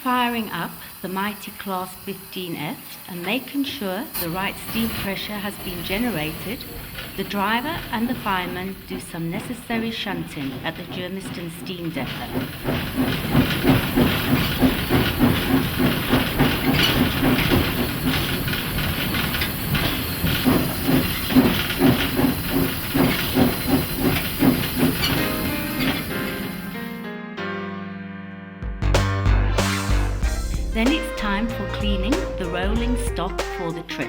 firing up the mighty Class 15F and making sure the right steam pressure has been generated, the driver and the fireman do some necessary shunting at the Germiston steam depot. Then it's time for cleaning the rolling stock for the trip.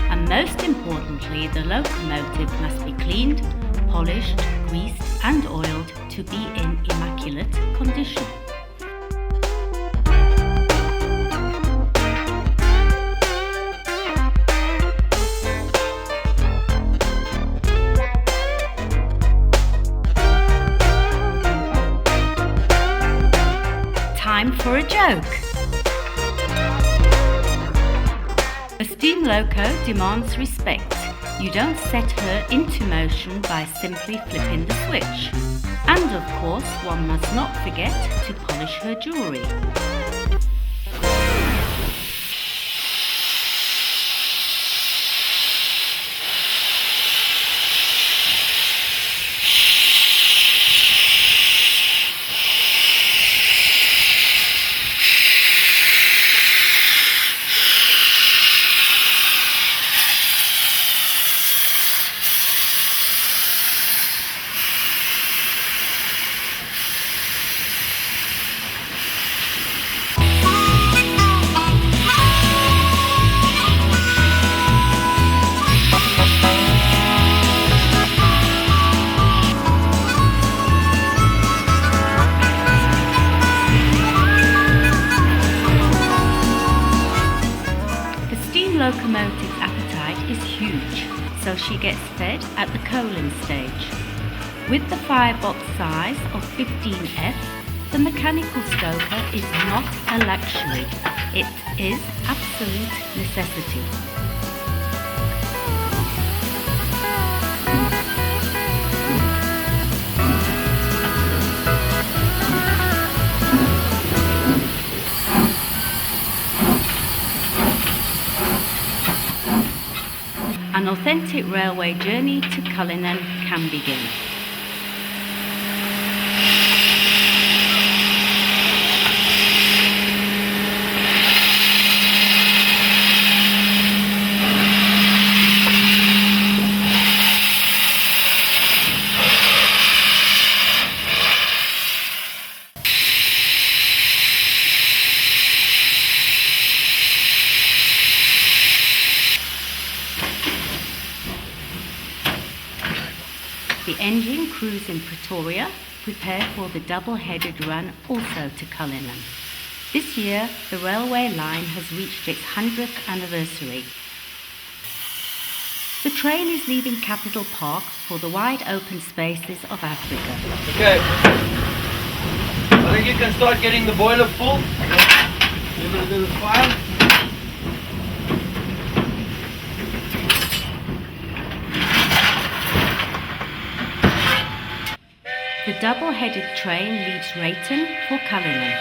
And most importantly, the locomotive must be cleaned, polished, greased and oiled to be in immaculate condition. Time for a joke. A steam loco demands respect. You don't set her into motion by simply flipping the switch. And of course, one must not forget to polish her jewellery. Locomotive's appetite is huge, so she gets fed at the coaling stage. With the firebox size of 15F, the mechanical stoker is not a luxury, it is absolute necessity. An authentic railway journey to Cullinan can begin. The engine crews in Pretoria prepare for the double-headed run also to Cullinan. This year, the railway line has reached its 100th anniversary. The train is leaving Capital Park for the wide open spaces of Africa. Okay, I think you can start getting the boiler full. Give it a bit of fire. The double-headed train leaves Rayton for Cullinan.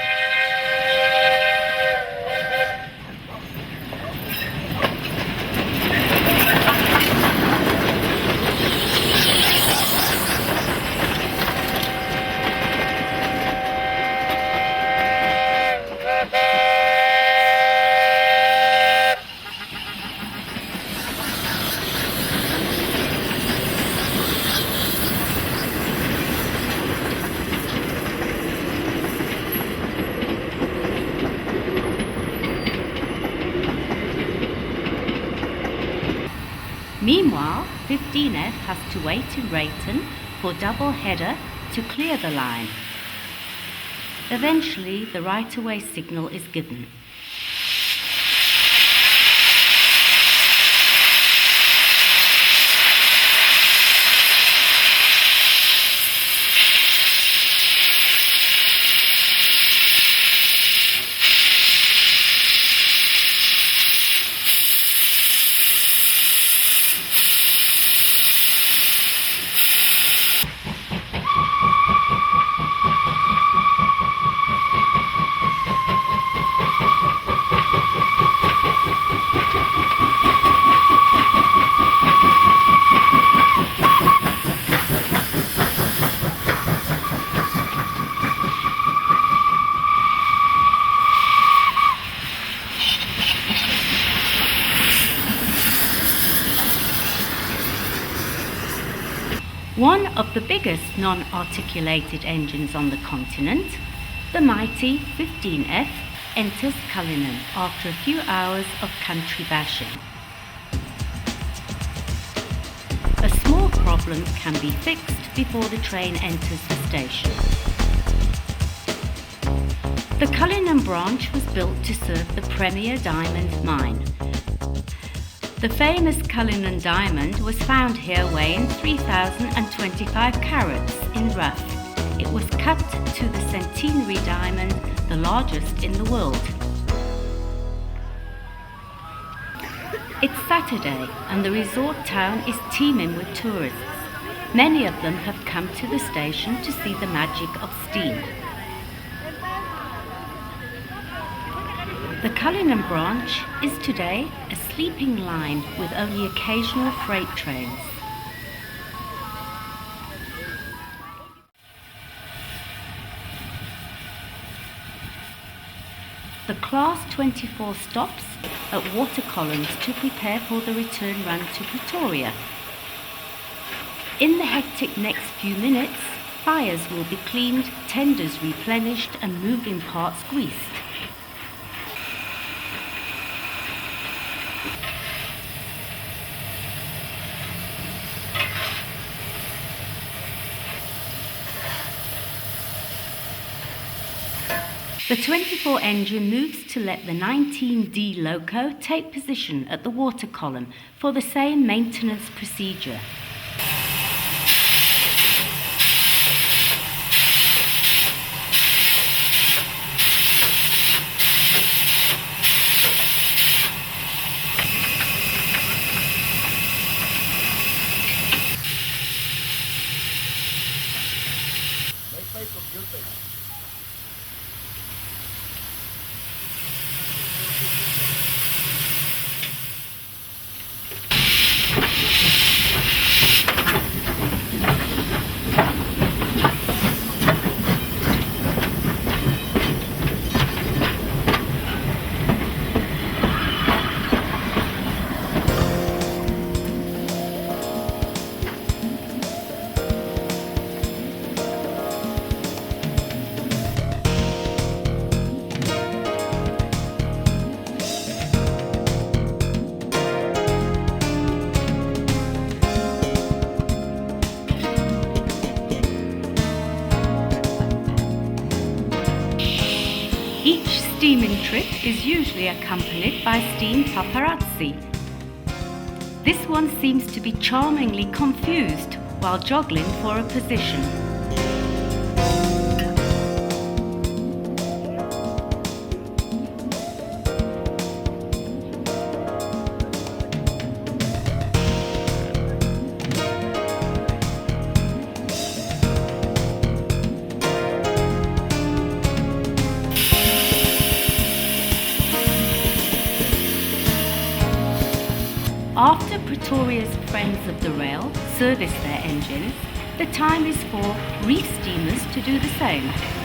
Meanwhile, 15F has to wait in Rayton for double header to clear the line. Eventually, the right-of-way signal is given. One of the biggest non-articulated engines on the continent, the mighty 15F, enters Cullinan after a few hours of country bashing. A small problem can be fixed before the train enters the station. The Cullinan branch was built to serve the premier diamond mine. The famous Cullinan Diamond was found here weighing 3,025 carats in rough. It was cut to the CENTENARY diamond, the largest in the world. It's Saturday and the resort town is teeming with tourists. Many of them have come to the station to see the magic of steam. The Cullinan branch is today a sleeping line with only occasional freight trains. The Class 24 stops at water columns to prepare for the return run to Pretoria. In the hectic next few minutes, fires will be cleaned, tenders replenished and moving parts greased. The 24 engine moves to let the 19D loco take position at the water column for the same maintenance procedure. Each steaming trip is usually accompanied by steam paparazzi. This one seems to be charmingly confused while joggling for a position. After Pretoria's friends of the rail service their engines, the time is for reef steamers to do the same.